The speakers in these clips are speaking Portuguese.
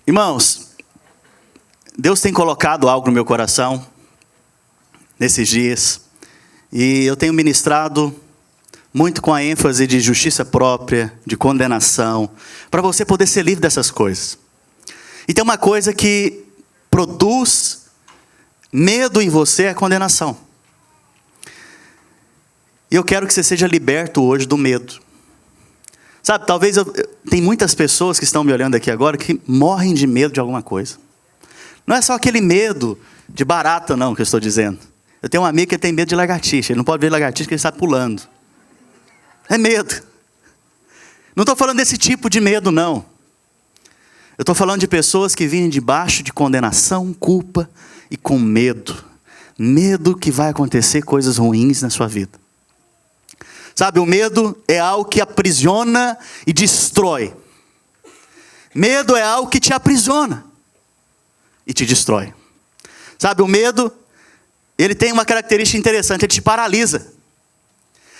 Irmãos, Deus tem colocado algo no meu coração nesses dias, e eu tenho ministrado muito com a ênfase de justiça própria, de condenação, para você poder ser livre dessas coisas. E tem uma coisa que produz medo em você, é a condenação. E eu quero que você seja liberto hoje do medo. Sabe, talvez tem muitas pessoas que estão me olhando aqui agora que morrem de medo de alguma coisa. Não é só aquele medo de barata não que eu estou dizendo. Eu tenho um amigo que tem medo de lagartixa. Ele não pode ver lagartixa porque ele está pulando. É medo. Não estou falando desse tipo de medo não. Eu estou falando de pessoas que vivem debaixo de condenação, culpa e com medo. Medo que vai acontecer coisas ruins na sua vida. Sabe, o medo é algo que aprisiona e destrói. Medo é algo que te aprisiona e te destrói. Sabe, o medo, ele tem uma característica interessante, ele te paralisa.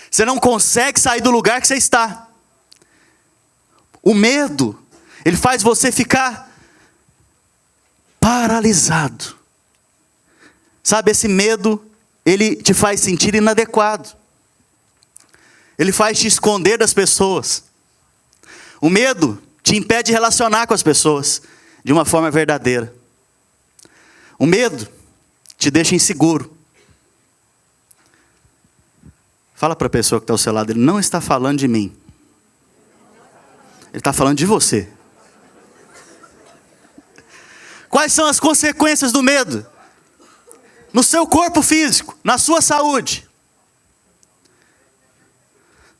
Você não consegue sair do lugar que você está. O medo, ele faz você ficar paralisado. Sabe, esse medo, ele te faz sentir inadequado. Ele faz te esconder das pessoas. O medo te impede de relacionar com as pessoas de uma forma verdadeira. O medo te deixa inseguro. Fala para a pessoa que está ao seu lado, ele não está falando de mim. Ele está falando de você. Quais são as consequências do medo? No seu corpo físico, na sua saúde.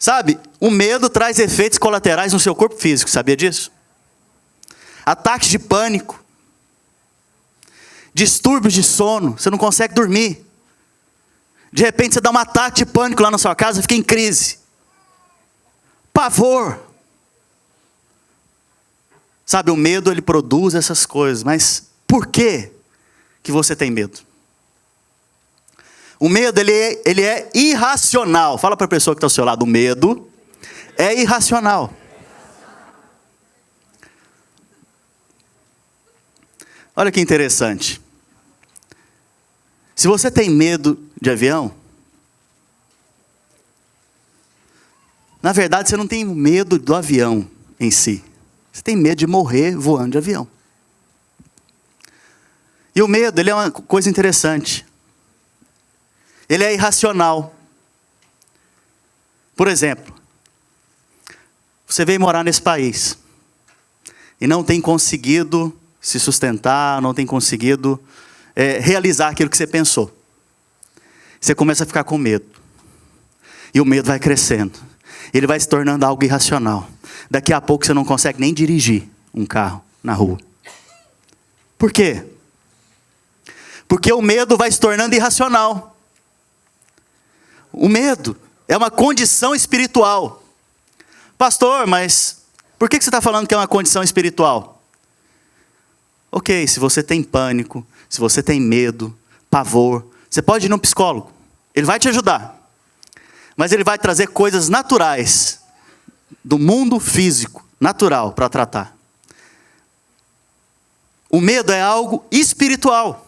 Sabe, o medo traz efeitos colaterais no seu corpo físico, sabia disso? Ataques de pânico, distúrbios de sono, você não consegue dormir. De repente você dá um ataque de pânico lá na sua casa, fica em crise. Pavor. Sabe, o medo ele produz essas coisas, mas por que você tem medo? O medo, ele é irracional. Fala para a pessoa que está ao seu lado, o medo é irracional. Olha que interessante. Se você tem medo de avião, na verdade você não tem medo do avião em si. Você tem medo de morrer voando de avião. E o medo, ele é uma coisa interessante. Ele é irracional. Por exemplo, você veio morar nesse país e não tem conseguido se sustentar, não tem conseguido realizar aquilo que você pensou. Você começa a ficar com medo. E o medo vai crescendo. Ele vai se tornando algo irracional. Daqui a pouco você não consegue nem dirigir um carro na rua. Por quê? Porque o medo vai se tornando irracional. O medo é uma condição espiritual. Pastor, mas por que você está falando que é uma condição espiritual? Ok, se você tem pânico, se você tem medo, pavor, você pode ir num psicólogo. Ele vai te ajudar. Mas ele vai trazer coisas naturais do mundo físico, natural, para tratar. O medo é algo espiritual.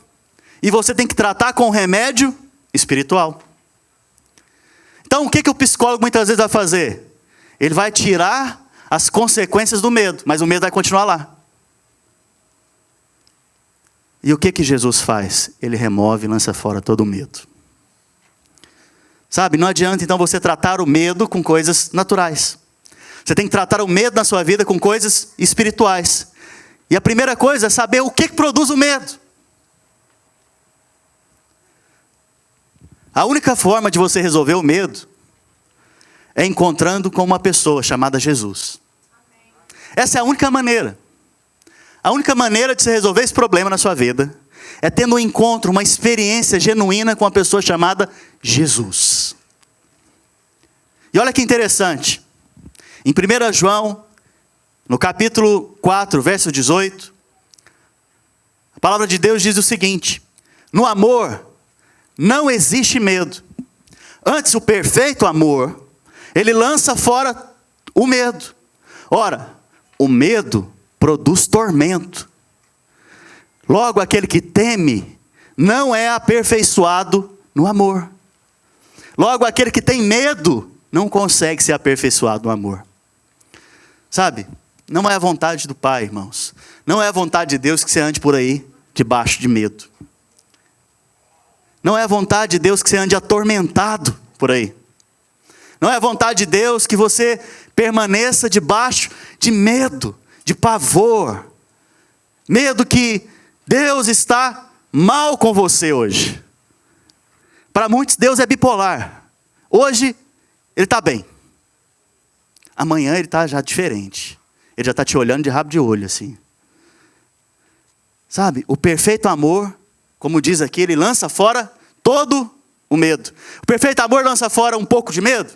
E você tem que tratar com remédio espiritual. Então, o que o psicólogo muitas vezes vai fazer? Ele vai tirar as consequências do medo, mas o medo vai continuar lá. E o que Jesus faz? Ele remove e lança fora todo o medo. Sabe, não adianta então você tratar o medo com coisas naturais. Você tem que tratar o medo na sua vida com coisas espirituais. E a primeira coisa é saber o que produz o medo. A única forma de você resolver o medo é encontrando com uma pessoa chamada Jesus. Essa é a única maneira. A única maneira de você resolver esse problema na sua vida é tendo um encontro, uma experiência genuína com uma pessoa chamada Jesus. E olha que interessante. Em 1 João, no capítulo 4, verso 18, a palavra de Deus diz o seguinte: no amor não existe medo. Antes, o perfeito amor, ele lança fora o medo. Ora, o medo produz tormento. Logo, aquele que teme não é aperfeiçoado no amor. Logo, aquele que tem medo não consegue ser aperfeiçoado no amor. Sabe? Não é a vontade do Pai, irmãos. Não é a vontade de Deus que você ande por aí debaixo de medo. Não é a vontade de Deus que você ande atormentado por aí. Não é a vontade de Deus que você permaneça debaixo de medo, de pavor. Medo que Deus está mal com você hoje. Para muitos, Deus é bipolar. Hoje, Ele está bem. Amanhã, Ele está já diferente. Ele já está te olhando de rabo de olho, assim. Sabe, o perfeito amor, como diz aqui, ele lança fora todo o medo. O perfeito amor lança fora um pouco de medo?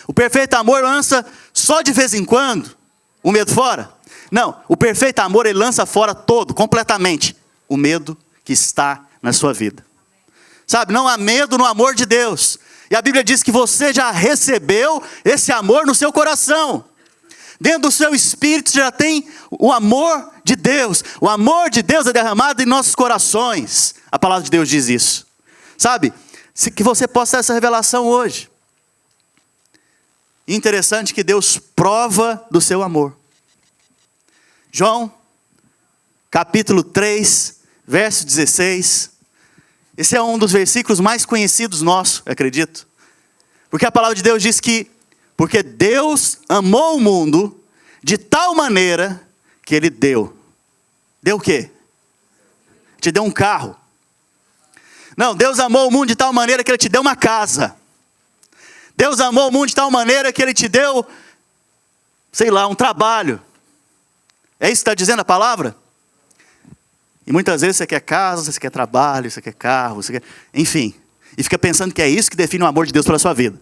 O perfeito amor lança só de vez em quando o medo fora? Não, o perfeito amor ele lança fora todo, completamente, o medo que está na sua vida. Sabe, não há medo no amor de Deus. E a Bíblia diz que você já recebeu esse amor no seu coração. Dentro do seu espírito já tem o amor de Deus. O amor de Deus é derramado em nossos corações. A palavra de Deus diz isso. Sabe? Que você possa ter essa revelação hoje. Interessante que Deus prova do seu amor. João, capítulo 3, verso 16. Esse é um dos versículos mais conhecidos nossos, eu acredito. Porque a palavra de Deus diz que porque Deus amou o mundo de tal maneira que Ele deu. Deu o quê? Te deu um carro. Não, Deus amou o mundo de tal maneira que Ele te deu uma casa. Deus amou o mundo de tal maneira que Ele te deu, sei lá, um trabalho. É isso que está dizendo a palavra? E muitas vezes você quer casa, você quer trabalho, você quer carro, você quer... enfim. E fica pensando que é isso que define o amor de Deus pela sua vida.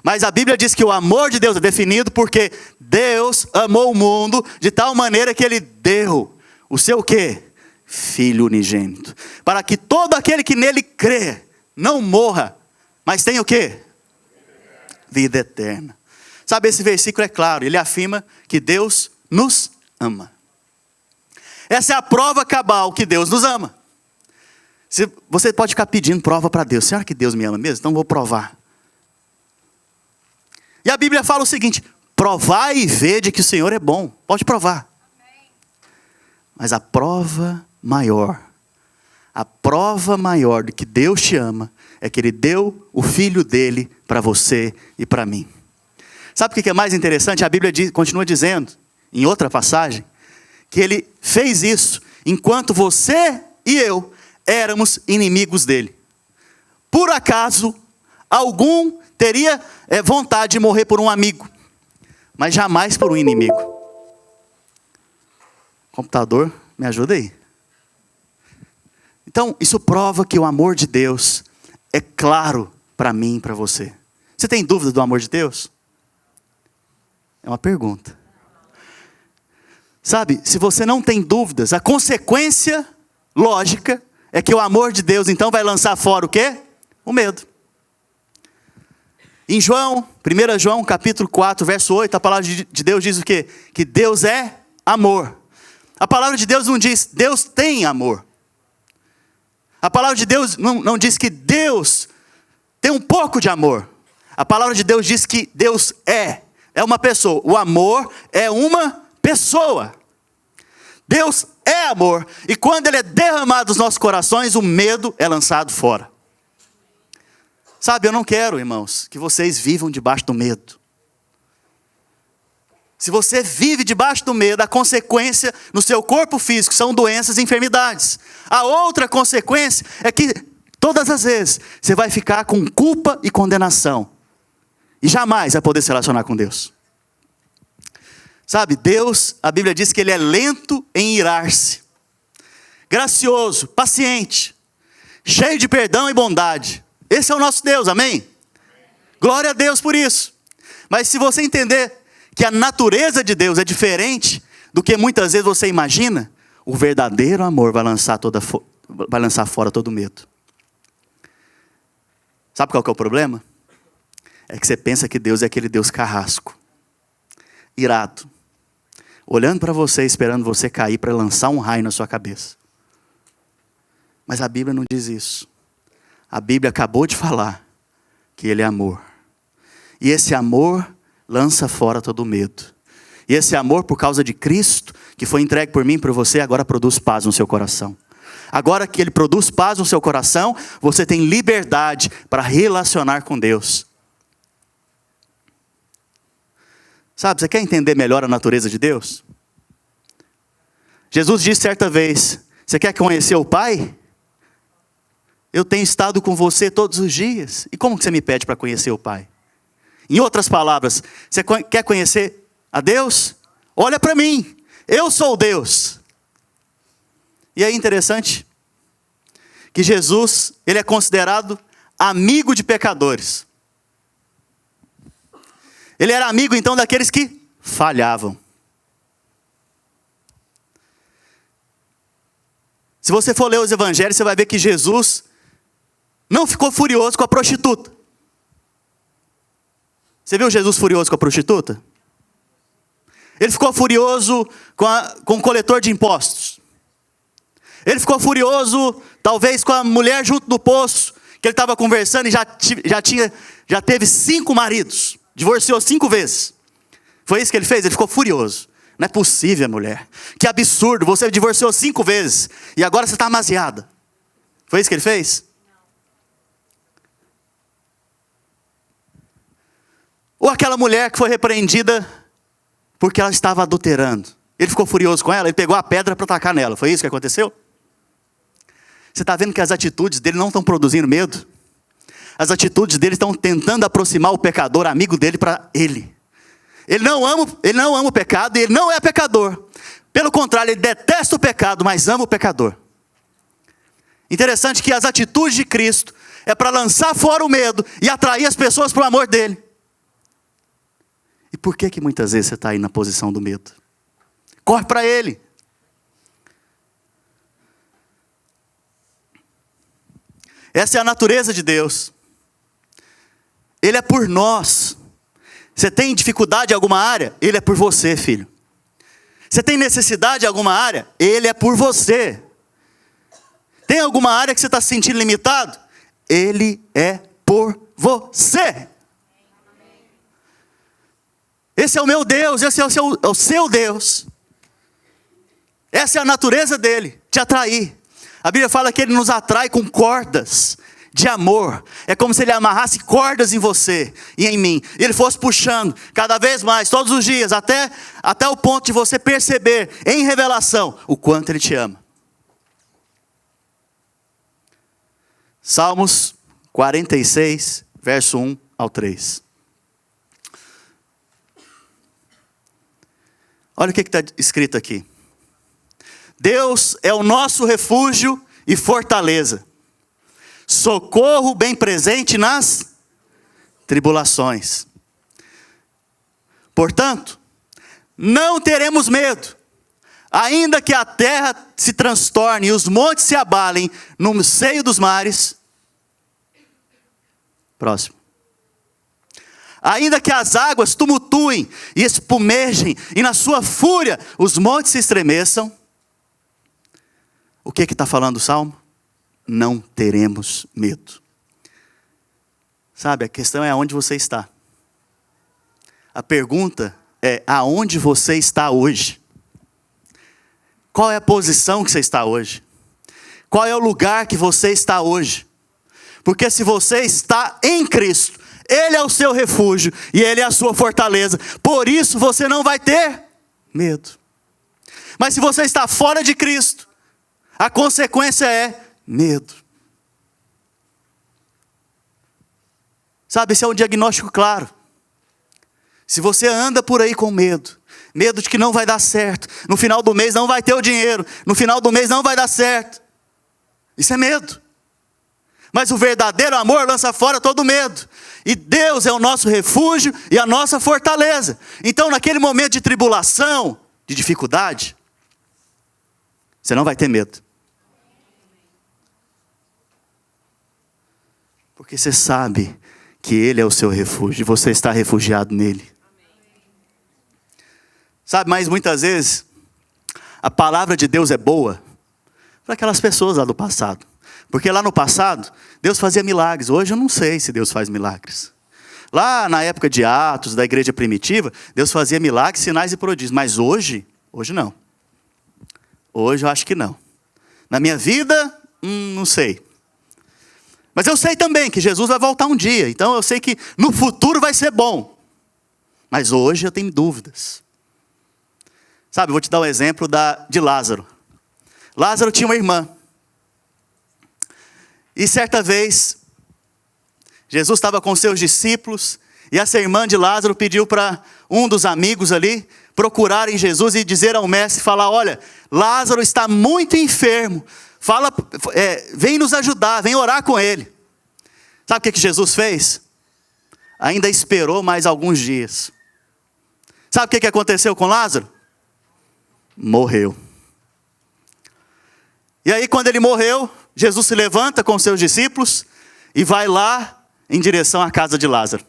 Mas a Bíblia diz que o amor de Deus é definido porque Deus amou o mundo de tal maneira que Ele deu o seu quê? Filho unigênito. Para que todo aquele que nele crê não morra, mas tenha o quê? Vida eterna. Sabe, esse versículo é claro, ele afirma que Deus nos ama. Essa é a prova cabal que Deus nos ama. Você pode ficar pedindo prova para Deus. Será que Deus me ama mesmo? Então vou provar. E a Bíblia fala o seguinte: provai e vede que o Senhor é bom. Pode provar. Mas a prova maior de que Deus te ama, é que Ele deu o Filho dEle para você e para mim. Sabe o que é mais interessante? A Bíblia continua dizendo, em outra passagem, que Ele fez isso enquanto você e eu éramos inimigos dEle. Por acaso, algum teria vontade de morrer por um amigo, mas jamais por um inimigo. Computador, me ajuda aí. Então, isso prova que o amor de Deus é claro para mim e para você. Você tem dúvida do amor de Deus? É uma pergunta. Sabe, se você não tem dúvidas, a consequência lógica é que o amor de Deus então vai lançar fora o quê? O medo. Em João, 1 João capítulo 4, verso 8, a palavra de Deus diz o quê? Que Deus é amor. A palavra de Deus não diz, Deus tem amor. A palavra de Deus não diz que Deus tem um pouco de amor. A palavra de Deus diz que Deus é uma pessoa. O amor é uma pessoa. Deus é amor. E quando Ele é derramado nos nossos corações, o medo é lançado fora. Sabe, eu não quero, irmãos, que vocês vivam debaixo do medo. Se você vive debaixo do medo, a consequência no seu corpo físico são doenças e enfermidades. A outra consequência é que todas as vezes você vai ficar com culpa e condenação. E jamais vai poder se relacionar com Deus. Sabe, Deus, a Bíblia diz que Ele é lento em irar-se, gracioso, paciente, cheio de perdão e bondade. Esse é o nosso Deus, amém? Glória a Deus por isso. Mas se você entender que a natureza de Deus é diferente do que muitas vezes você imagina, o verdadeiro amor vai lançar fora todo medo. Sabe qual que é o problema? É que você pensa que Deus é aquele Deus carrasco, irado, olhando para você, esperando você cair para lançar um raio na sua cabeça. Mas a Bíblia não diz isso. A Bíblia acabou de falar que Ele é amor. E esse amor lança fora todo medo. E esse amor, por causa de Cristo, que foi entregue por mim e por você, agora produz paz no seu coração. Agora que Ele produz paz no seu coração, você tem liberdade para relacionar com Deus. Sabe, você quer entender melhor a natureza de Deus? Jesus disse certa vez, você quer conhecer o Pai? Eu tenho estado com você todos os dias. E como que você me pede para conhecer o Pai? Em outras palavras, você quer conhecer a Deus? Olha para mim, eu sou Deus. E é interessante que Jesus, Ele é considerado amigo de pecadores. Ele era amigo então daqueles que falhavam. Se você for ler os evangelhos, você vai ver que Jesus não ficou furioso com a prostituta. Você viu Jesus furioso com a prostituta? Ele ficou furioso com o coletor de impostos. Ele ficou furioso, talvez, com a mulher junto do poço, que ele estava conversando e já teve 5 maridos. Divorciou 5 vezes. Foi isso que ele fez? Ele ficou furioso. Não é possível, mulher. Que absurdo, você divorciou 5 vezes e agora você está amaziada. Foi isso que ele fez? Ou aquela mulher que foi repreendida porque ela estava adulterando. Ele ficou furioso com ela, ele pegou a pedra para atacar nela. Foi isso que aconteceu? Você está vendo que as atitudes dele não estão produzindo medo? As atitudes dele estão tentando aproximar o pecador, amigo dele, para ele. Ele não ama o pecado e ele não é pecador. Pelo contrário, ele detesta o pecado, mas ama o pecador. Interessante que as atitudes de Cristo é para lançar fora o medo e atrair as pessoas para o amor dele. E por que muitas vezes você está aí na posição do medo? Corre para Ele. Essa é a natureza de Deus. Ele é por nós. Você tem dificuldade em alguma área? Ele é por você, filho. Você tem necessidade em alguma área? Ele é por você. Tem alguma área que você está se sentindo limitado? Ele é por você. Esse é o meu Deus, esse é o seu Deus. Essa é a natureza dele, te atrair. A Bíblia fala que ele nos atrai com cordas de amor. É como se ele amarrasse cordas em você e em mim. E ele fosse puxando cada vez mais, todos os dias, até o ponto de você perceber em revelação o quanto ele te ama. Salmos 46, verso 1 ao 3. Olha o que está escrito aqui. Deus é o nosso refúgio e fortaleza, socorro bem presente nas tribulações. Portanto, não teremos medo, ainda que a terra se transtorne e os montes se abalem no seio dos mares. Próximo. Ainda que as águas tumultuem e espumejem, e na sua fúria os montes se estremeçam. O que está falando o Salmo? Não teremos medo. Sabe, a questão é aonde você está. A pergunta é aonde você está hoje. Qual é a posição que você está hoje? Qual é o lugar que você está hoje? Porque se você está em Cristo, Ele é o seu refúgio e Ele é a sua fortaleza. Por isso você não vai ter medo. Mas se você está fora de Cristo, a consequência é medo. Sabe, esse é um diagnóstico claro. Se você anda por aí com medo de que não vai dar certo, no final do mês não vai ter o dinheiro, no final do mês não vai dar certo, isso é medo. Mas o verdadeiro amor lança fora todo medo. E Deus é o nosso refúgio e a nossa fortaleza. Então naquele momento de tribulação, de dificuldade, você não vai ter medo. Porque você sabe que Ele é o seu refúgio e você está refugiado nele. Sabe, mas muitas vezes a palavra de Deus é boa para aquelas pessoas lá do passado. Porque lá no passado, Deus fazia milagres. Hoje eu não sei se Deus faz milagres. Lá na época de Atos, da igreja primitiva, Deus fazia milagres, sinais e prodígios. Mas hoje não. Hoje eu acho que não. Na minha vida, não sei. Mas eu sei também que Jesus vai voltar um dia. Então eu sei que no futuro vai ser bom. Mas hoje eu tenho dúvidas. Sabe, eu vou te dar um exemplo de Lázaro. Lázaro tinha uma irmã. E certa vez, Jesus estava com seus discípulos. E essa irmã de Lázaro pediu para um dos amigos ali procurarem Jesus e dizer ao mestre, falar, olha, Lázaro está muito enfermo. Vem nos ajudar, vem orar com ele. Sabe o que Jesus fez? Ainda esperou mais alguns dias. Sabe o que aconteceu com Lázaro? Morreu. E aí quando ele morreu, Jesus se levanta com seus discípulos e vai lá em direção à casa de Lázaro.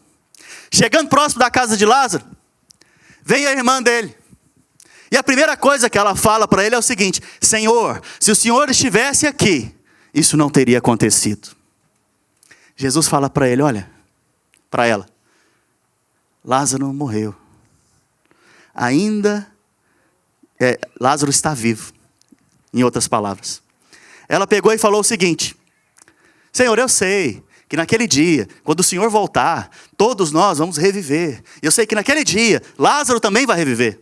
Chegando próximo da casa de Lázaro, vem a irmã dele. E a primeira coisa que ela fala para ele é o seguinte: Senhor, se o Senhor estivesse aqui, isso não teria acontecido. Jesus fala para ele, olha, para ela, Lázaro morreu. Lázaro está vivo, em outras palavras. Ela pegou e falou o seguinte: Senhor, eu sei que naquele dia, quando o Senhor voltar, todos nós vamos reviver. Eu sei que naquele dia, Lázaro também vai reviver.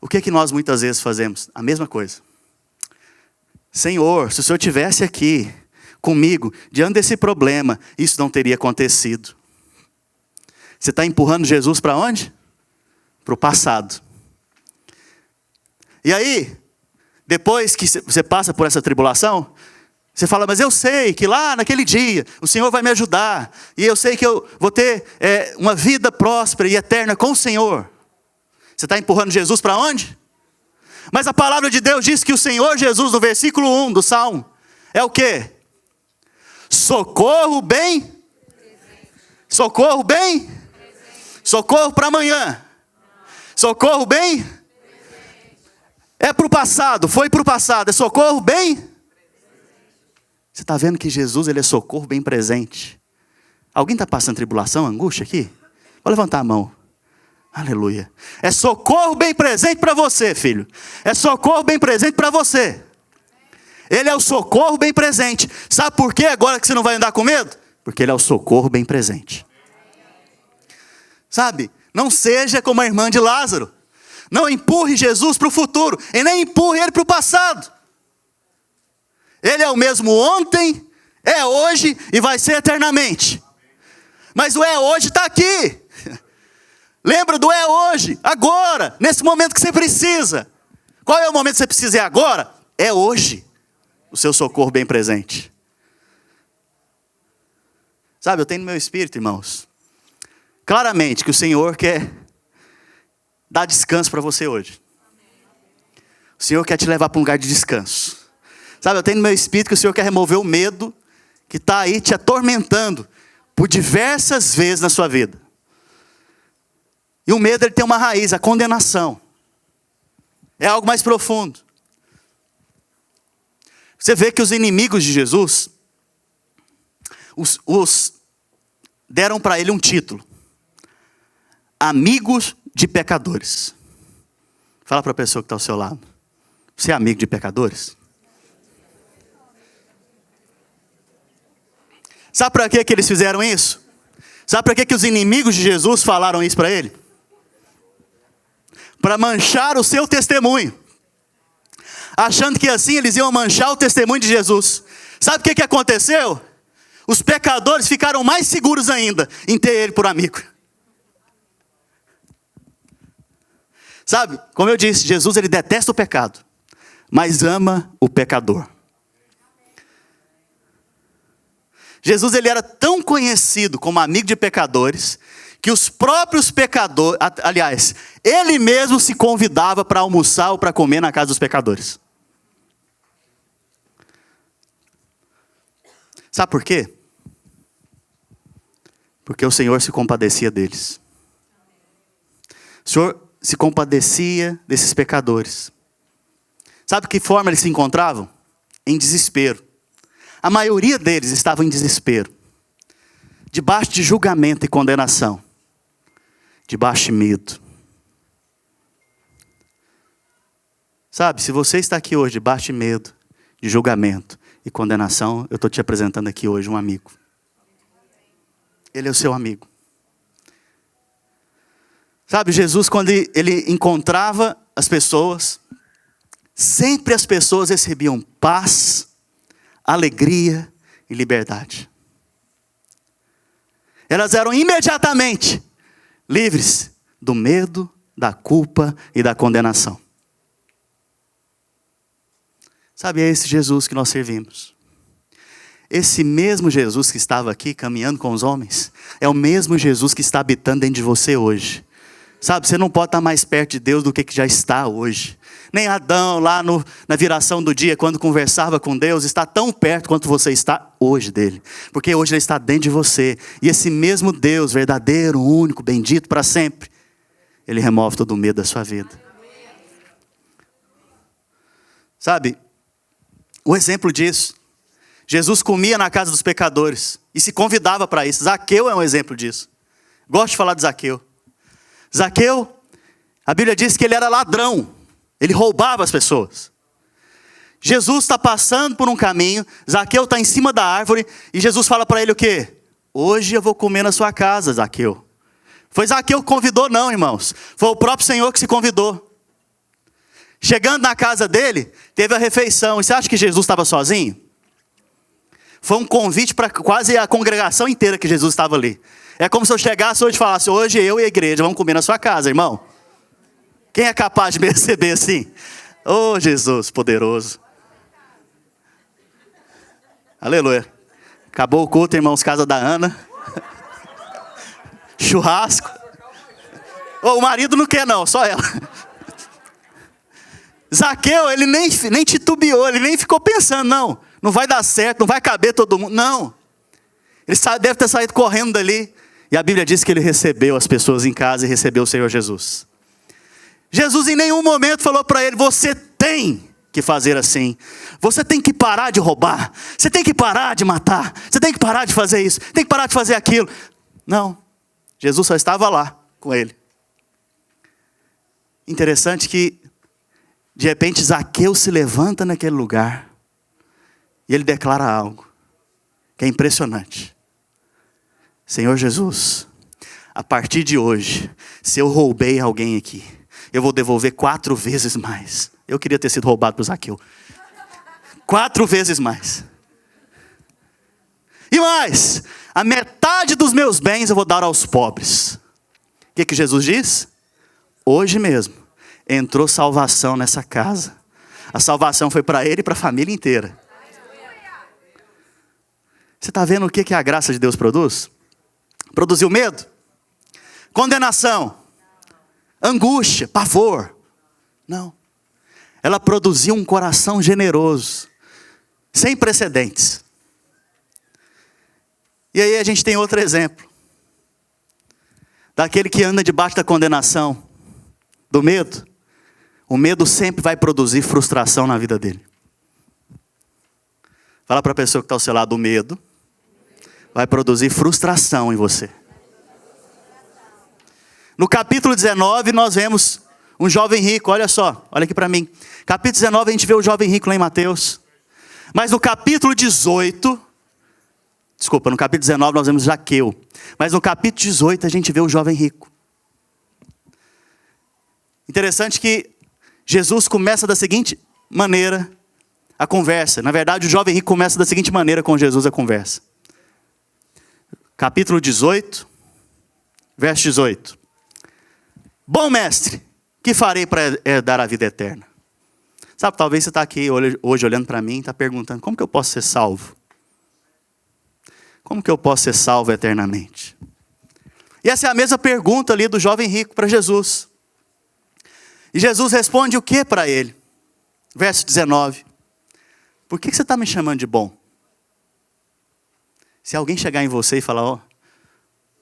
O que é que nós muitas vezes fazemos? A mesma coisa. Senhor, se o Senhor estivesse aqui comigo, diante desse problema, isso não teria acontecido. Você está empurrando Jesus para onde? Para o passado. E aí, depois que você passa por essa tribulação, você fala, mas eu sei que lá naquele dia o Senhor vai me ajudar. E eu sei que eu vou ter uma vida próspera e eterna com o Senhor. Você está empurrando Jesus para onde? Mas a palavra de Deus diz que o Senhor Jesus, no versículo 1 do Salmo, é o quê? Socorro bem? Socorro bem? Socorro para amanhã. Socorro bem? É para o passado, foi para o passado. É socorro bem? Você está vendo que Jesus ele é socorro bem presente. Alguém está passando tribulação, angústia aqui? Vou levantar a mão. Aleluia. É socorro bem presente para você, filho. É socorro bem presente para você. Ele é o socorro bem presente. Sabe por quê agora que você não vai andar com medo? Porque ele é o socorro bem presente. Sabe? Não seja como a irmã de Lázaro. Não empurre Jesus para o futuro. E nem empurre ele para o passado. Ele é o mesmo ontem, é hoje e vai ser eternamente. Mas o é hoje está aqui. Lembra do é hoje, agora, nesse momento que você precisa. Qual é o momento que você precisa? É agora? É hoje. O seu socorro bem presente. Sabe, eu tenho no meu espírito, irmãos, claramente que o Senhor quer dar descanso para você hoje. O Senhor quer te levar para um lugar de descanso. Sabe, eu tenho no meu espírito que o Senhor quer remover o medo que está aí te atormentando por diversas vezes na sua vida. E o medo ele tem uma raiz, a condenação. É algo mais profundo. Você vê que os inimigos de Jesus deram para ele um título: amigos de pecadores. Fala para a pessoa que está ao seu lado: você é amigo de pecadores? Sabe para que eles fizeram isso? Sabe para que os inimigos de Jesus falaram isso para ele? Para manchar o seu testemunho. Achando que assim eles iam manchar o testemunho de Jesus. Sabe o que aconteceu? Os pecadores ficaram mais seguros ainda em ter ele por amigo. Sabe, como eu disse, Jesus ele detesta o pecado, mas ama o pecador. Jesus ele era tão conhecido como amigo de pecadores, que os próprios pecadores, aliás, ele mesmo se convidava para almoçar ou para comer na casa dos pecadores. Sabe por quê? Porque o Senhor se compadecia deles. O Senhor se compadecia desses pecadores. Sabe que forma eles se encontravam? Em desespero. A maioria deles estavam em desespero. Debaixo de julgamento e condenação. Debaixo de medo. Sabe, se você está aqui hoje debaixo de medo, de julgamento e condenação, eu estou te apresentando aqui hoje um amigo. Ele é o seu amigo. Sabe, Jesus, quando ele encontrava as pessoas, sempre as pessoas recebiam paz, alegria e liberdade. Elas eram imediatamente livres do medo, da culpa e da condenação. Sabe, é esse Jesus que nós servimos. Esse mesmo Jesus que estava aqui caminhando com os homens, é o mesmo Jesus que está habitando dentro de você hoje. Sabe, você não pode estar mais perto de Deus do que já está hoje. Nem Adão, lá na viração do dia, quando conversava com Deus, está tão perto quanto você está hoje dele. Porque hoje ele está dentro de você. E esse mesmo Deus, verdadeiro, único, bendito para sempre, ele remove todo o medo da sua vida. Sabe, o exemplo disso, Jesus comia na casa dos pecadores e se convidava para isso. Zaqueu é um exemplo disso. Gosto de falar de Zaqueu. Zaqueu, a Bíblia diz que ele era ladrão. Ele roubava as pessoas. Jesus está passando por um caminho, Zaqueu está em cima da árvore, e Jesus fala para ele o quê? Hoje eu vou comer na sua casa, Zaqueu. Foi Zaqueu que convidou, não, irmãos. Foi o próprio Senhor que se convidou. Chegando na casa dele, teve a refeição. E você acha que Jesus estava sozinho? Foi um convite para quase a congregação inteira que Jesus estava ali. É como se eu chegasse hoje e falasse, hoje eu e a igreja vamos comer na sua casa, irmão. Quem é capaz de me receber assim? Oh, Jesus poderoso. Aleluia. Acabou o culto, irmãos, casa da Ana. Churrasco. Oh, o marido não quer não, só ela. Zaqueu, ele nem titubeou, ele nem ficou pensando, não vai dar certo, não vai caber todo mundo. Não. Ele deve ter saído correndo dali. E a Bíblia diz que ele recebeu as pessoas em casa e recebeu o Senhor Jesus. Jesus em nenhum momento falou para ele, você tem que fazer assim. Você tem que parar de roubar. Você tem que parar de matar. Você tem que parar de fazer isso. Tem que parar de fazer aquilo. Não. Jesus só estava lá com ele. Interessante que, de repente, Zaqueu se levanta naquele lugar. E ele declara algo que é impressionante. Senhor Jesus, a partir de hoje, se eu roubei alguém aqui, eu vou devolver 4 vezes mais. Eu queria ter sido roubado por Zaqueu. 4 vezes mais. E mais, a metade dos meus bens eu vou dar aos pobres. O que Jesus diz? Hoje mesmo, entrou salvação nessa casa. A salvação foi para ele e para a família inteira. Você está vendo o que a graça de Deus produz? Produziu medo? Condenação? Angústia? Pavor? Não. Ela produziu um coração generoso, sem precedentes. E aí a gente tem outro exemplo. Daquele que anda debaixo da condenação, do medo. O medo sempre vai produzir frustração na vida dele. Fala para a pessoa que está ao seu lado, o medo vai produzir frustração em você. No capítulo 19, nós vemos um jovem rico, olha só, olha aqui para mim. Capítulo 19, a gente vê o jovem rico lá em Mateus. Mas no capítulo 18, no capítulo 19 nós vemos Zaqueu. Mas no capítulo 18 a gente vê o jovem rico. Interessante que Jesus começa da seguinte maneira a conversa. Na verdade, o jovem rico começa da seguinte maneira com Jesus a conversa. Capítulo 18, verso 18. Bom mestre, que farei para herdar a vida eterna? Sabe, talvez você está aqui hoje olhando para mim e está perguntando, como que eu posso ser salvo? Como que eu posso ser salvo eternamente? E essa é a mesma pergunta ali do jovem rico para Jesus. E Jesus responde o que para ele? Verso 19. Por que você está me chamando de bom? Se alguém chegar em você e falar,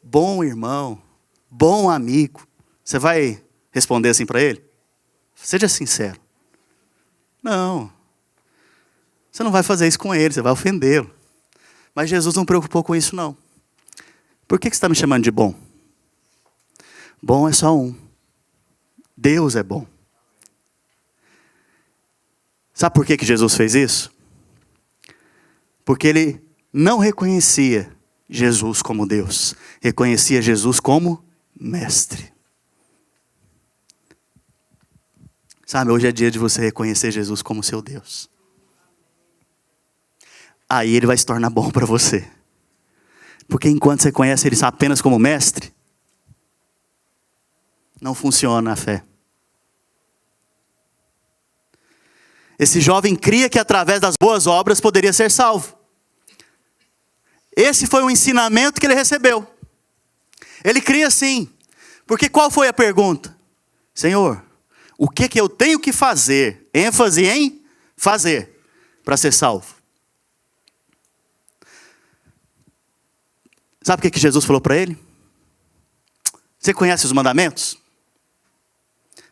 bom irmão, bom amigo, você vai responder assim para ele? Seja sincero. Não. Você não vai fazer isso com ele, você vai ofendê-lo. Mas Jesus não preocupou com isso, não. Por que você está me chamando de bom? Bom é só um. Deus é bom. Sabe por que Jesus fez isso? Porque ele não reconhecia Jesus como Deus. Reconhecia Jesus como mestre. Sabe, hoje é dia de você reconhecer Jesus como seu Deus. Aí ele vai se tornar bom para você. Porque enquanto você conhece ele apenas como mestre, não funciona a fé. Esse jovem cria que através das boas obras poderia ser salvo. Esse foi o ensinamento que ele recebeu. Ele cria sim. Porque qual foi a pergunta? Senhor, o que eu tenho que fazer? ênfase em fazer para ser salvo. Sabe o que Jesus falou para ele? Você conhece os mandamentos?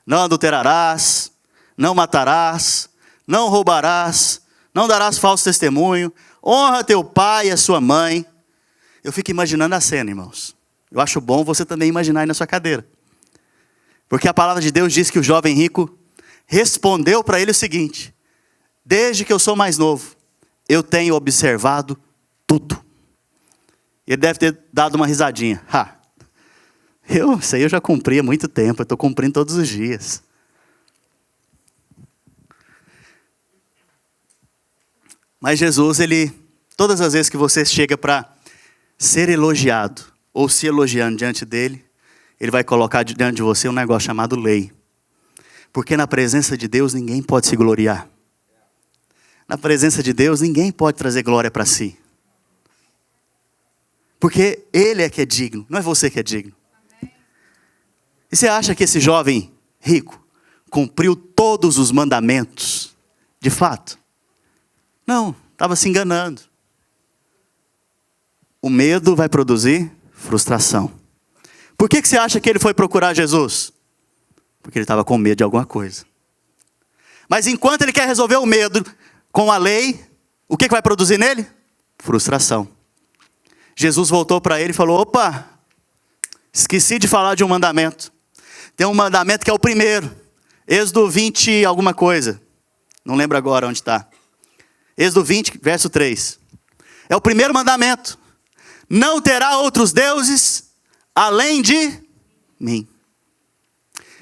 Não adulterarás, não matarás, não roubarás, não darás falso testemunho, honra teu pai e a sua mãe. Eu fico imaginando a cena, irmãos. Eu acho bom você também imaginar aí na sua cadeira. Porque a palavra de Deus diz que o jovem rico respondeu para ele o seguinte: desde que eu sou mais novo, eu tenho observado tudo. Ele deve ter dado uma risadinha. Isso aí eu já cumpri há muito tempo, eu estou cumprindo todos os dias. Mas Jesus, todas as vezes que você chega para ser elogiado, ou se elogiando diante dele, ele vai colocar diante de você um negócio chamado lei. Porque na presença de Deus ninguém pode se gloriar. Na presença de Deus ninguém pode trazer glória para si. Porque ele é que é digno, não é você que é digno. E você acha que esse jovem rico cumpriu todos os mandamentos? De fato? Não, estava se enganando. O medo vai produzir frustração. Por que você acha que ele foi procurar Jesus? Porque ele estava com medo de alguma coisa. Mas enquanto ele quer resolver o medo com a lei, o que vai produzir nele? Frustração. Jesus voltou para ele e falou: opa, esqueci de falar de um mandamento. Tem um mandamento que é o primeiro. Êxodo 20 alguma coisa. Não lembro agora onde está. Êxodo 20, verso 3. É o primeiro mandamento. Não terá outros deuses além de mim.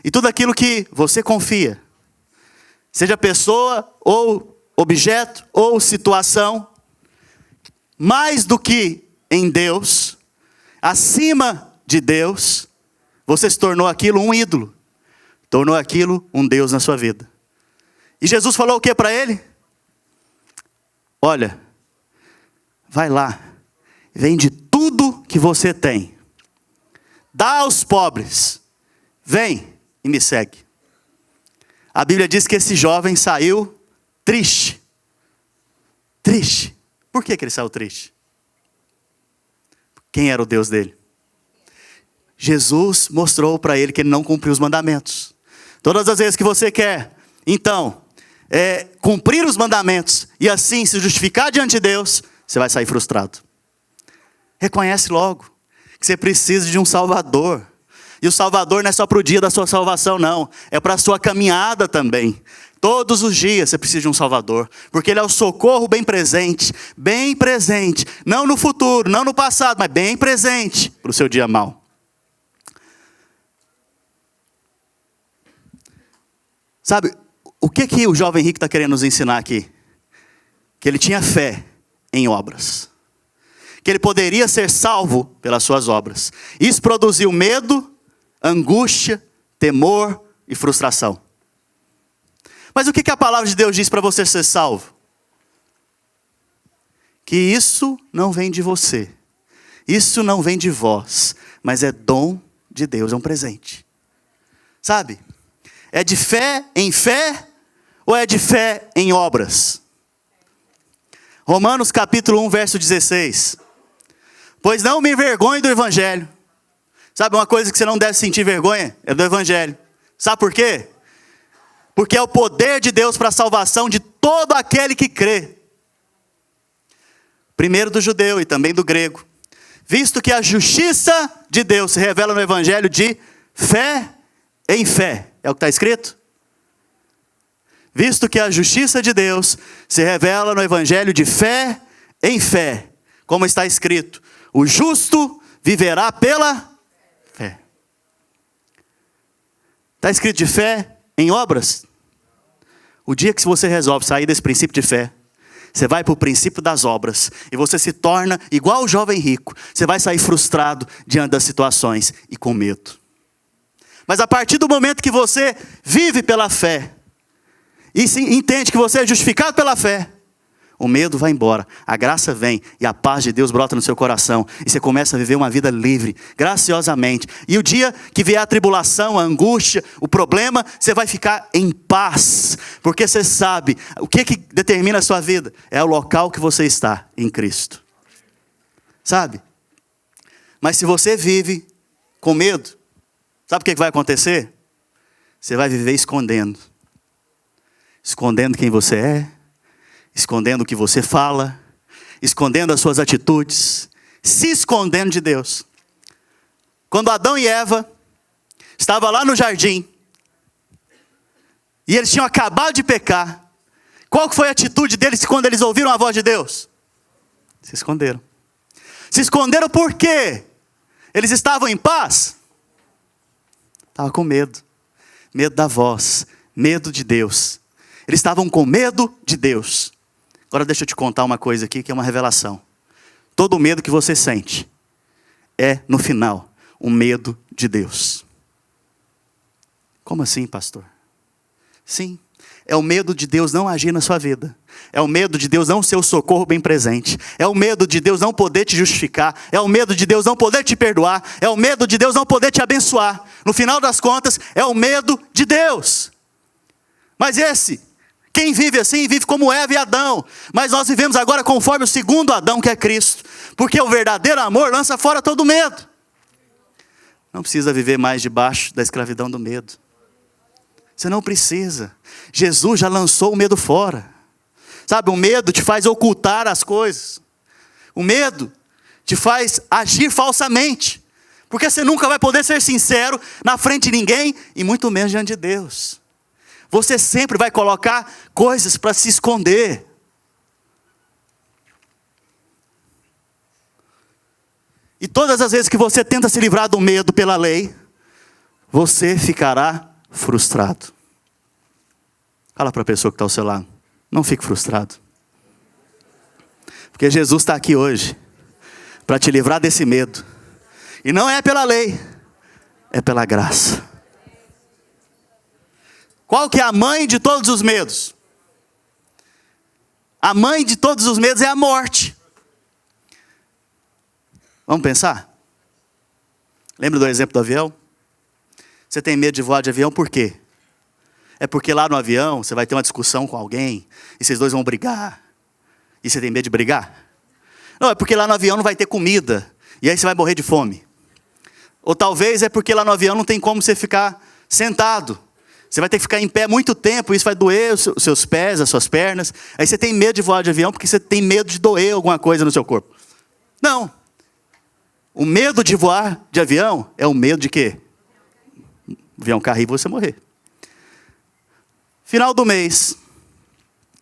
E tudo aquilo que você confia, seja pessoa, ou objeto, ou situação, mais do que em Deus, acima de Deus, você se tornou aquilo um ídolo. Tornou aquilo um Deus na sua vida. E Jesus falou o que para ele? Olha, vai lá, vende tudo que você tem, dá aos pobres, vem e me segue. A Bíblia diz que esse jovem saiu triste. Triste. Por que ele saiu triste? Quem era o Deus dele? Jesus mostrou para ele que ele não cumpriu os mandamentos. Todas as vezes que você quer, então, cumprir os mandamentos e assim se justificar diante de Deus, você vai sair frustrado. Reconhece logo que você precisa de um Salvador. E o Salvador não é só para o dia da sua salvação, não. É para a sua caminhada também. Todos os dias você precisa de um Salvador. Porque Ele é o socorro bem presente. Bem presente. Não no futuro, não no passado, mas bem presente para o seu dia mau. Sabe, o que o jovem rico está querendo nos ensinar aqui? Que ele tinha fé em obras. Que ele poderia ser salvo pelas suas obras. Isso produziu medo, angústia, temor e frustração. Mas o que a palavra de Deus diz para você ser salvo? Que isso não vem de você. Isso não vem de vós. Mas é dom de Deus, é um presente. Sabe? É de fé em fé ou é de fé em obras? Romanos capítulo 1, verso 16. Pois não me envergonhe do evangelho. Sabe uma coisa que você não deve sentir vergonha? É do evangelho. Sabe por quê? Porque é o poder de Deus para a salvação de todo aquele que crê. Primeiro do judeu e também do grego. Visto que a justiça de Deus se revela no evangelho de fé em fé. É o que está escrito? Visto que a justiça de Deus se revela no evangelho de fé em fé. Como está escrito, o justo viverá pela fé. Está escrito de fé em obras? O dia que você resolve sair desse princípio de fé, você vai para o princípio das obras. E você se torna igual o jovem rico. Você vai sair frustrado diante das situações e com medo. Mas a partir do momento que você vive pela fé, e entende que você é justificado pela fé, o medo vai embora, a graça vem e a paz de Deus brota no seu coração. E você começa a viver uma vida livre, graciosamente. E o dia que vier a tribulação, a angústia, o problema, você vai ficar em paz. Porque você sabe, o que determina a sua vida? É o local que você está em Cristo. Sabe? Mas se você vive com medo, sabe o que vai acontecer? Você vai viver escondendo. Escondendo quem você é. Escondendo o que você fala, escondendo as suas atitudes, se escondendo de Deus. Quando Adão e Eva estavam lá no jardim, e eles tinham acabado de pecar, qual foi a atitude deles quando eles ouviram a voz de Deus? Se esconderam. Se esconderam por quê? Eles estavam em paz? Estavam com medo. Medo da voz, medo de Deus. Eles estavam com medo de Deus. Agora deixa eu te contar uma coisa aqui que é uma revelação. Todo medo que você sente é, no final, o medo de Deus. Como assim, pastor? Sim, é o medo de Deus não agir na sua vida. É o medo de Deus não ser o socorro bem presente. É o medo de Deus não poder te justificar. É o medo de Deus não poder te perdoar. É o medo de Deus não poder te abençoar. No final das contas, é o medo de Deus. Mas quem vive assim, vive como Eva e Adão. Mas nós vivemos agora conforme o segundo Adão, que é Cristo. Porque o verdadeiro amor lança fora todo medo. Não precisa viver mais debaixo da escravidão do medo. Você não precisa. Jesus já lançou o medo fora. Sabe, o medo te faz ocultar as coisas. O medo te faz agir falsamente. Porque você nunca vai poder ser sincero na frente de ninguém, e muito menos diante de Deus. Você sempre vai colocar coisas para se esconder. E todas as vezes que você tenta se livrar do medo pela lei, você ficará frustrado. Fala para a pessoa que está ao seu lado. Não fique frustrado. Porque Jesus está aqui hoje para te livrar desse medo. E não é pela lei, é pela graça. Qual que é a mãe de todos os medos? A mãe de todos os medos é a morte. Vamos pensar? Lembra do exemplo do avião? Você tem medo de voar de avião por quê? É porque lá no avião você vai ter uma discussão com alguém e vocês dois vão brigar. E você tem medo de brigar? Não, é porque lá no avião não vai ter comida e aí você vai morrer de fome. Ou talvez é porque lá no avião não tem como você ficar sentado. Você vai ter que ficar em pé muito tempo, isso vai doer os seus pés, as suas pernas. Aí você tem medo de voar de avião porque você tem medo de doer alguma coisa no seu corpo. Não. O medo de voar de avião é o medo de quê? O avião cair e você morrer. Final do mês,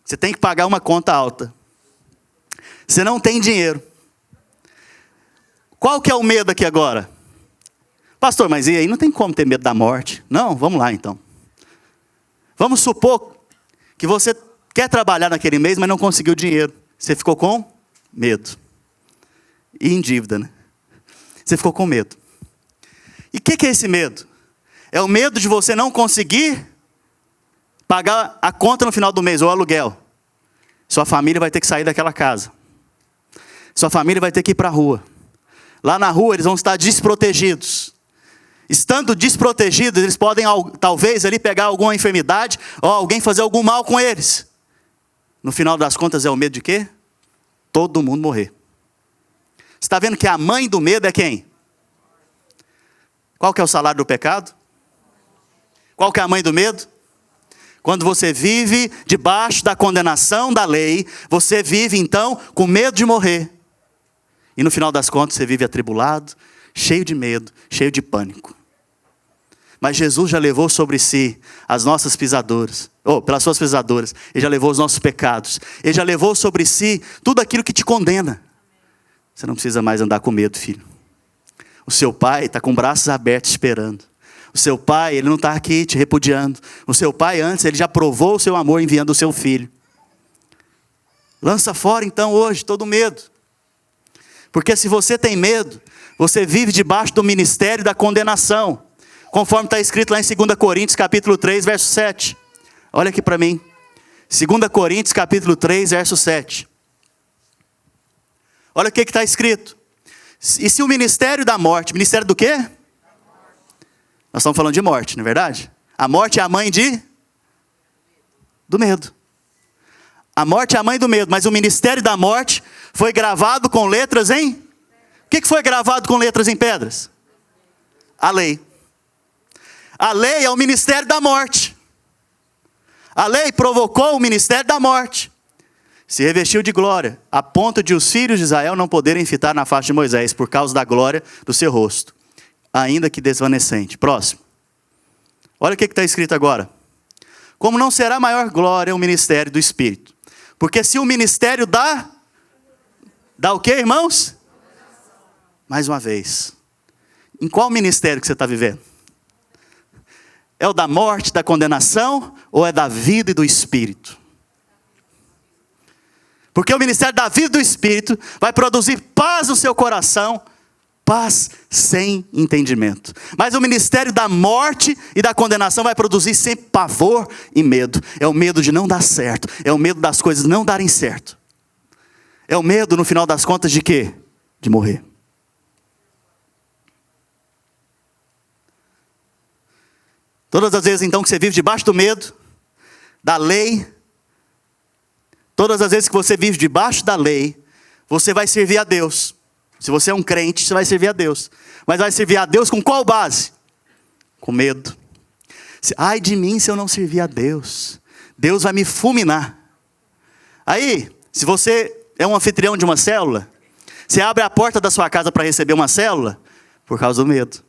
você tem que pagar uma conta alta. Você não tem dinheiro. Qual que é o medo aqui agora? Pastor, mas e aí não tem como ter medo da morte? Não, vamos lá então. Vamos supor que você quer trabalhar naquele mês, mas não conseguiu dinheiro. Você ficou com medo. E em dívida, né? Você ficou com medo. E o que é esse medo? É o medo de você não conseguir pagar a conta no final do mês, ou o aluguel. Sua família vai ter que sair daquela casa. Sua família vai ter que ir para a rua. Lá na rua eles vão estar desprotegidos. Estando desprotegidos, eles podem talvez ali pegar alguma enfermidade, ou alguém fazer algum mal com eles. No final das contas é o medo de quê? Todo mundo morrer. Você está vendo que a mãe do medo é quem? Qual que é o salário do pecado? Qual que é a mãe do medo? Quando você vive debaixo da condenação da lei, você vive então com medo de morrer. E no final das contas você vive atribulado, cheio de medo, cheio de pânico. Mas Jesus já levou sobre si as nossas pisaduras, pelas suas pisaduras, Ele já levou os nossos pecados. Ele já levou sobre si tudo aquilo que te condena. Você não precisa mais andar com medo, filho. O seu pai está com braços abertos esperando. O seu pai, ele não está aqui te repudiando. O seu pai antes, ele já provou o seu amor enviando o seu filho. Lança fora então hoje todo medo. Porque se você tem medo, você vive debaixo do ministério da condenação. Conforme está escrito lá em 2 Coríntios capítulo 3, verso 7. Olha aqui para mim. 2 Coríntios capítulo 3, verso 7. Olha o que está escrito. E se o ministério da morte, ministério do quê? Nós estamos falando de morte, não é verdade? A morte é a mãe do medo. A morte é a mãe do medo, mas o ministério da morte foi gravado com letras em... O que foi gravado com letras em pedras? A lei. A lei é o ministério da morte. A lei provocou o ministério da morte. Se revestiu de glória, a ponto de os filhos de Israel não poderem fitar na face de Moisés, por causa da glória do seu rosto, ainda que desvanecente. Próximo. Olha o que está escrito agora. Como não será maior glória o ministério do Espírito. Porque se o ministério dá o quê, irmãos? Mais uma vez. Em qual ministério que você está vivendo? É o da morte, da condenação, ou é da vida e do Espírito? Porque o ministério da vida e do Espírito vai produzir paz no seu coração, paz sem entendimento. Mas o ministério da morte e da condenação vai produzir sempre pavor e medo. É o medo de não dar certo, é o medo das coisas não darem certo. É o medo, no final das contas, de quê? De morrer. Todas as vezes, então, que você vive debaixo do medo, da lei, todas as vezes que você vive debaixo da lei, você vai servir a Deus. Se você é um crente, você vai servir a Deus. Mas vai servir a Deus com qual base? Com medo. Ai de mim se eu não servir a Deus. Deus vai me fulminar. Aí, se você é um anfitrião de uma célula, você abre a porta da sua casa para receber uma célula, por causa do medo.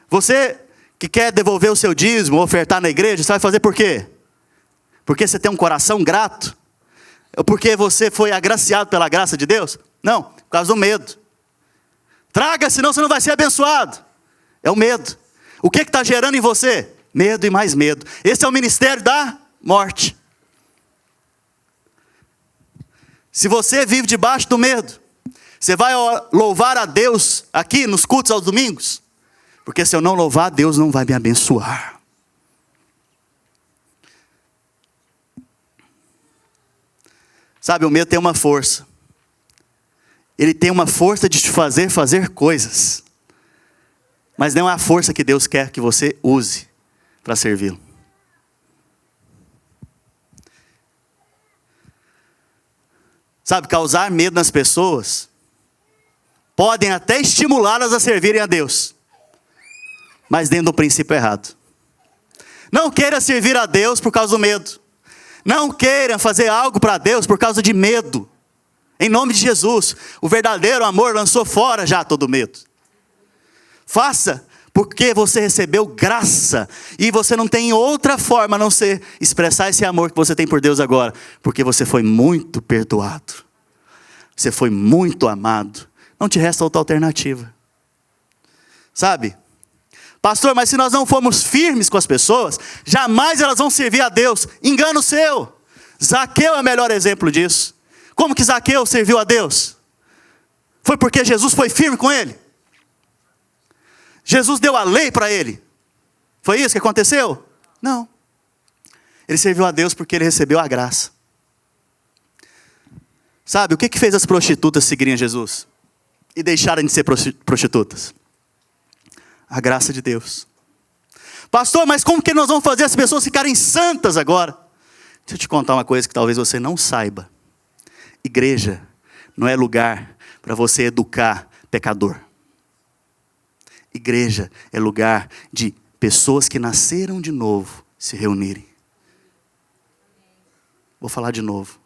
Você que quer devolver o seu dízimo, ofertar na igreja, você vai fazer por quê? Porque você tem um coração grato? Ou porque você foi agraciado pela graça de Deus? Não, por causa do medo. Traga, senão você não vai ser abençoado. É o medo. O que está gerando em você? Medo e mais medo. Esse é o ministério da morte. Se você vive debaixo do medo, você vai louvar a Deus aqui nos cultos aos domingos? Porque se eu não louvar, Deus não vai me abençoar. Sabe, o medo tem uma força. Ele tem uma força de te fazer coisas. Mas não é a força que Deus quer que você use para servi-lo. Sabe, causar medo nas pessoas podem até estimulá-las a servirem a Deus, mas dentro do princípio errado. Não queira servir a Deus por causa do medo. Não queira fazer algo para Deus por causa de medo. Em nome de Jesus, o verdadeiro amor lançou fora já todo medo. Faça porque você recebeu graça e você não tem outra forma a não ser expressar esse amor que você tem por Deus agora, porque você foi muito perdoado. Você foi muito amado. Não te resta outra alternativa. Sabe? Pastor, mas se nós não formos firmes com as pessoas, jamais elas vão servir a Deus. Engano seu. Zaqueu é o melhor exemplo disso. Como que Zaqueu serviu a Deus? Foi porque Jesus foi firme com ele. Jesus deu a lei para ele. Foi isso que aconteceu? Não. Ele serviu a Deus porque ele recebeu a graça. Sabe, o que fez as prostitutas seguirem a Jesus? E deixarem de ser prostitutas? A graça de Deus. Pastor, mas como que nós vamos fazer as pessoas ficarem santas agora? Deixa eu te contar uma coisa que talvez você não saiba. Igreja não é lugar para você educar pecador. Igreja é lugar de pessoas que nasceram de novo se reunirem. Vou falar de novo.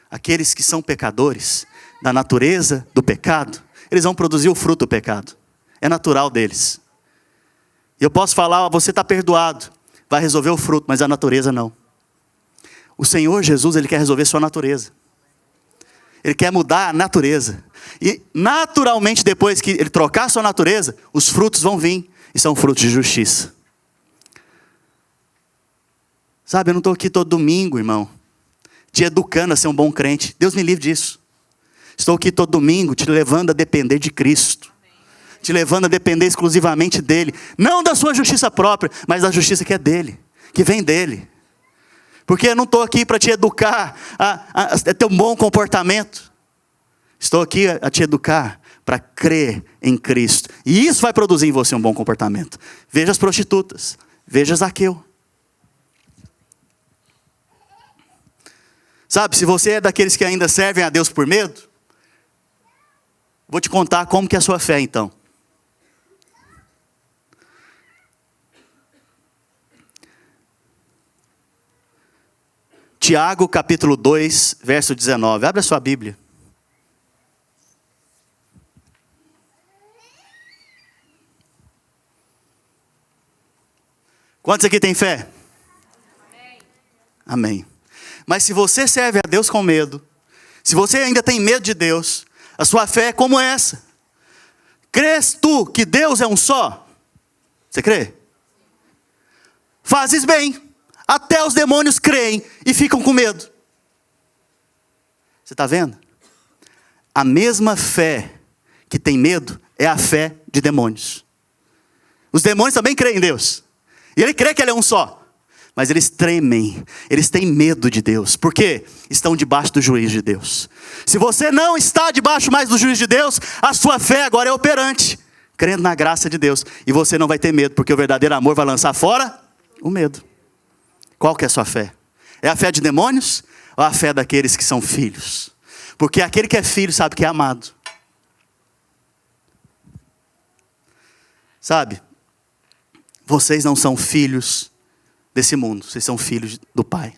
Aqueles que são pecadores, da natureza do pecado, eles vão produzir o fruto do pecado. É natural deles. E eu posso falar, você está perdoado, vai resolver o fruto, mas a natureza não. O Senhor Jesus, Ele quer resolver sua natureza. Ele quer mudar a natureza. E naturalmente, depois que Ele trocar a sua natureza, os frutos vão vir. E são frutos de justiça. Sabe, eu não estou aqui todo domingo, irmão, te educando a ser um bom crente. Deus me livre disso. Estou aqui todo domingo te levando a depender de Cristo. Te levando a depender exclusivamente dEle. Não da sua justiça própria, mas da justiça que é dEle. Que vem dEle. Porque eu não estou aqui para te educar a ter um bom comportamento. Estou aqui a te educar para crer em Cristo. E isso vai produzir em você um bom comportamento. Veja as prostitutas. Veja Zaqueu. Sabe, se você é daqueles que ainda servem a Deus por medo, vou te contar como que é a sua fé então. Tiago capítulo 2, verso 19. Abre a sua Bíblia. Quantos aqui têm fé? Amém. Amém. Mas se você serve a Deus com medo, se você ainda tem medo de Deus, a sua fé é como essa. Crês tu que Deus é um só? Você crê? Fazes bem. Até os demônios creem e ficam com medo. Você está vendo? A mesma fé que tem medo é a fé de demônios. Os demônios também creem em Deus. E ele crê que Ele é um só. Mas eles tremem, eles têm medo de Deus. Por quê? Estão debaixo do juízo de Deus. Se você não está debaixo mais do juízo de Deus, a sua fé agora é operante, crendo na graça de Deus. E você não vai ter medo, porque o verdadeiro amor vai lançar fora o medo. Qual que é a sua fé? É a fé de demônios ou a fé daqueles que são filhos? Porque aquele que é filho sabe que é amado. Sabe? Vocês não são filhos desse mundo, vocês são filhos do Pai.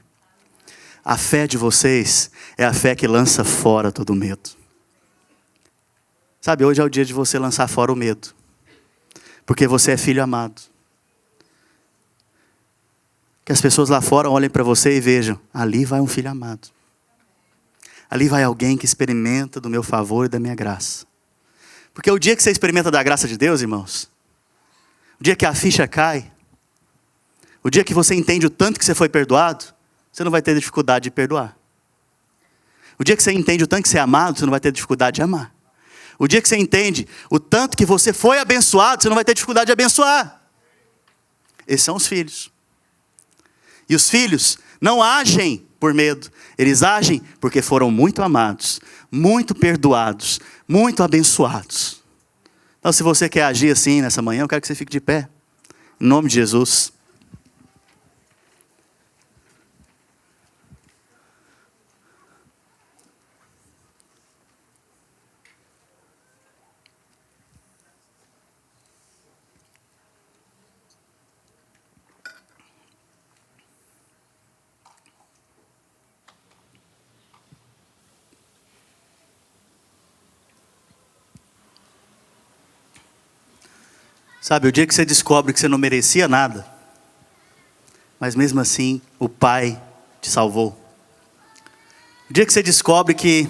A fé de vocês é a fé que lança fora todo o medo. Sabe, hoje é o dia de você lançar fora o medo. Porque você é filho amado. Que as pessoas lá fora olhem para você e vejam, ali vai um filho amado. Ali vai alguém que experimenta do meu favor e da minha graça. Porque o dia que você experimenta da graça de Deus, irmãos, o dia que a ficha cai, o dia que você entende o tanto que você foi perdoado, você não vai ter dificuldade de perdoar. O dia que você entende o tanto que você é amado, você não vai ter dificuldade de amar. O dia que você entende o tanto que você foi abençoado, você não vai ter dificuldade de abençoar. Esses são os filhos. E os filhos não agem por medo. Eles agem porque foram muito amados, muito perdoados, muito abençoados. Então, se você quer agir assim nessa manhã, eu quero que você fique de pé. Em nome de Jesus. Sabe, o dia que você descobre que você não merecia nada, mas mesmo assim o Pai te salvou. O dia que você descobre que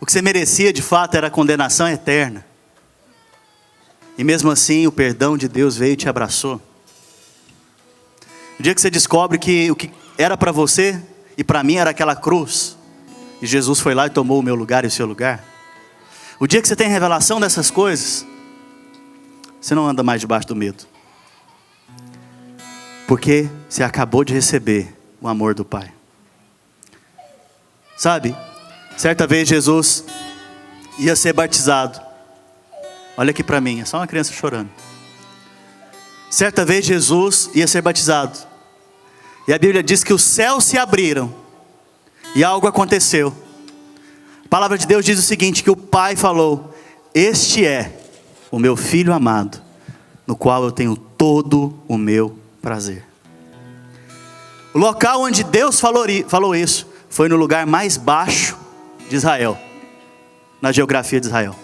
o que você merecia de fato era a condenação eterna. E mesmo assim o perdão de Deus veio e te abraçou. O dia que você descobre que o que era para você e para mim era aquela cruz. E Jesus foi lá e tomou o meu lugar e o seu lugar. O dia que você tem revelação dessas coisas, você não anda mais debaixo do medo. Porque você acabou de receber o amor do Pai. Sabe, certa vez Jesus ia ser batizado. Olha aqui para mim, é só uma criança chorando. Certa vez Jesus ia ser batizado. E a Bíblia diz que os céus se abriram. E algo aconteceu. A palavra de Deus diz o seguinte, que o Pai falou: este é o meu filho amado, no qual eu tenho todo o meu prazer. O local onde Deus falou isso foi no lugar mais baixo de Israel, na geografia de Israel.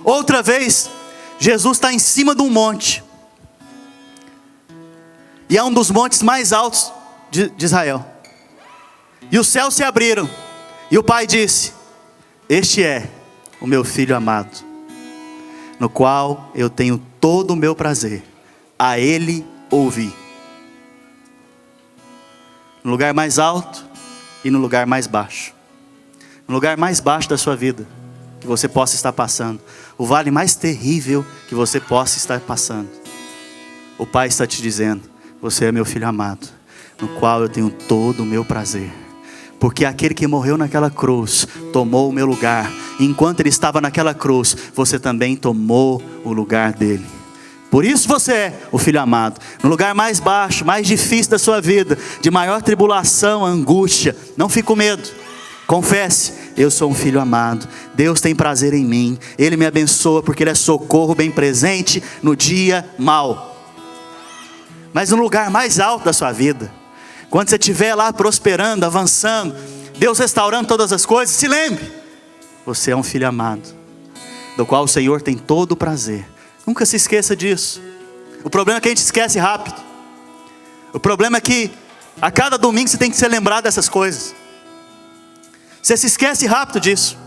Outra vez, Jesus está em cima de um monte, e é um dos montes mais altos de Israel. E os céus se abriram, e o Pai disse: este é o meu Filho amado, no qual eu tenho todo o meu prazer, a Ele ouvi. No lugar mais alto e no lugar mais baixo. No lugar mais baixo da sua vida, que você possa estar passando. O vale mais terrível que você possa estar passando. O Pai está te dizendo: você é meu Filho amado, no qual eu tenho todo o meu prazer. Porque aquele que morreu naquela cruz tomou o meu lugar. E enquanto ele estava naquela cruz, você também tomou o lugar dele. Por isso você é o Filho amado. No lugar mais baixo, mais difícil da sua vida, de maior tribulação, angústia, não fique com medo. Confesse: eu sou um filho amado. Deus tem prazer em mim. Ele me abençoa porque Ele é socorro bem presente no dia mau. Mas no lugar mais alto da sua vida, quando você estiver lá prosperando, avançando, Deus restaurando todas as coisas, se lembre: você é um filho amado, do qual o Senhor tem todo o prazer. Nunca se esqueça disso. O problema é que a gente esquece rápido. O problema é que a cada domingo você tem que ser lembrado dessas coisas. Você se esquece rápido disso.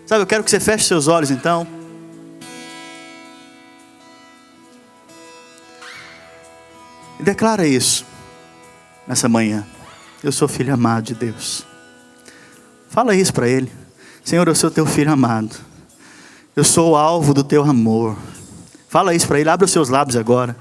Sabe, eu quero que você feche seus olhos então. E declara isso nessa manhã: eu sou filho amado de Deus. Fala isso para Ele: Senhor, eu sou teu filho amado. Eu sou o alvo do teu amor. Fala isso para Ele. Abra os seus lábios agora.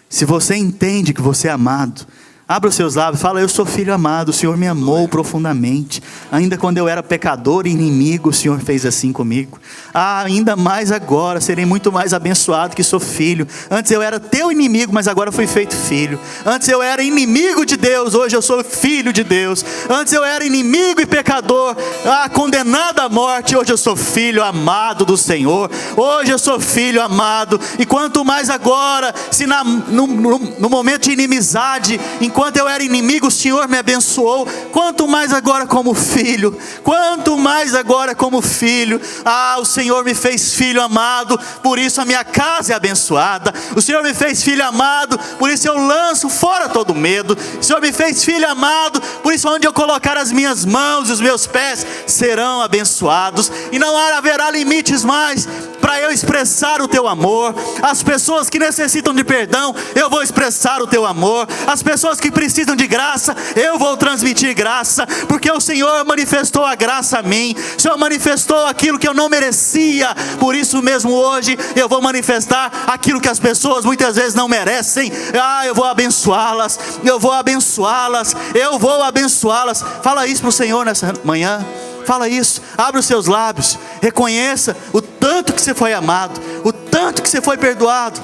Se você entende que você é amado, abra os seus lábios, fala: eu sou filho amado, o Senhor me amou profundamente. Ainda quando eu era pecador e inimigo, o Senhor fez assim comigo. Ainda mais agora, serei muito mais abençoado que sou filho. Antes eu era teu inimigo, mas agora fui feito filho. Antes eu era inimigo de Deus, hoje eu sou filho de Deus. Antes eu era inimigo e pecador, condenado à morte, hoje eu sou filho amado do Senhor. Hoje eu sou filho amado. E quanto mais agora, se no momento de inimizade, enquanto eu era inimigo, o Senhor me abençoou. Quanto mais agora como filho. Quanto mais agora como filho. O Senhor me fez filho amado, por isso a minha casa é abençoada. O Senhor me fez filho amado, por isso eu lanço fora todo medo. O Senhor me fez filho amado, por isso onde eu colocar as minhas mãos e os meus pés serão abençoados. E não haverá limites mais para eu expressar o teu amor. As pessoas que necessitam de perdão, eu vou expressar o teu amor. As pessoas que precisam de graça, eu vou transmitir graça, porque o Senhor manifestou a graça a mim. O Senhor manifestou aquilo que eu não merecia. Por isso mesmo hoje eu vou manifestar aquilo que as pessoas muitas vezes não merecem. Eu vou abençoá-las. Eu vou abençoá-las. Eu vou abençoá-las. Fala isso para o Senhor nessa manhã. Fala isso, abre os seus lábios. Reconheça o tanto que você foi amado, o tanto que você foi perdoado.